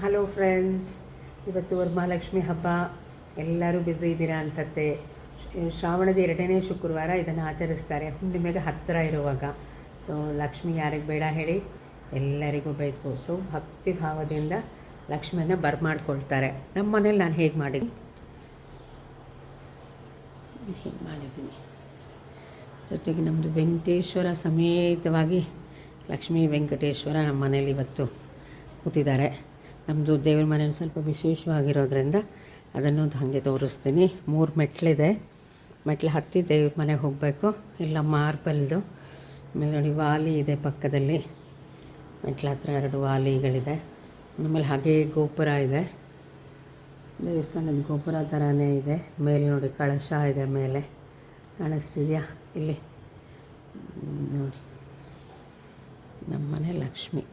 Hello friends, ಇವತ್ತು ವರಮಹಾಲಕ್ಷ್ಮಿ ಹಬ್ಬ. ಎಲ್ಲರೂ ಬ್ಯುಸಿ ಇದ್ದೀರಾ ಅನಿಸತ್ತೆ. ಶ್ರಾವಣದ 2ನೇ ಶುಕ್ರವಾರ ಇದನ್ನು ಆಚರಿಸ್ತಾರೆ, ಹುಣ್ಣಿಮೆಗೆ ಹತ್ತಿರ ಇರುವಾಗ. ಸೊ ಲಕ್ಷ್ಮಿ ಯಾರಿಗೆ ಬೇಡ ಹೇಳಿ, ಎಲ್ಲರಿಗೂ ಬೇಕು. ಸೊ ಭಕ್ತಿ ಭಾವದಿಂದ ಲಕ್ಷ್ಮಿಯನ್ನು ಬರಮಾಡ್ಕೊಳ್ತಾರೆ. ನಮ್ಮ ಮನೇಲಿ ನಾನು ಹೇಗೆ ಮಾಡಿದ್ದೀನಿ ಜೊತೆಗೆ ನಮ್ಮದು ವೆಂಕಟೇಶ್ವರ ಸಮೇತವಾಗಿ ಲಕ್ಷ್ಮೀ ವೆಂಕಟೇಶ್ವರ ನಮ್ಮ ಮನೇಲಿ ಇವತ್ತು ಕೂತಿದ್ದಾರೆ. ನಮ್ಮದು ದೇವ್ರ ಮನೇಲಿ ಸ್ವಲ್ಪ ವಿಶೇಷವಾಗಿರೋದ್ರಿಂದ ಅದನ್ನು ಹಾಗೆ ತೋರಿಸ್ತೀನಿ. 3 ಮೆಟ್ಲಿದೆ. ಮೆಟ್ಲು ಹತ್ತಿ ದೇವ್ರ ಮನೆಗೆ ಹೋಗಬೇಕು. ಇಲ್ಲ ಮಾರ್ಬಲ್ದು. ಆಮೇಲೆ ನೋಡಿ ವಾಲಿ ಇದೆ ಪಕ್ಕದಲ್ಲಿ. ಮೆಟ್ಲ ಹತ್ರ 2 ವಾಲಿಗಳಿದೆ. ಆಮೇಲೆ ಹಾಗೆ ಗೋಪುರ ಇದೆ. ದೇವಸ್ಥಾನದ ಗೋಪುರ ಥರನೇ ಇದೆ. ಮೇಲೆ ನೋಡಿ ಕಳಶ ಇದೆ. ಮೇಲೆ ಕಾಣಿಸ್ತಿದೆಯಾ? ಇಲ್ಲಿ ನೋಡಿ ನಮ್ಮ ಮನೆ ಲಕ್ಷ್ಮಿ.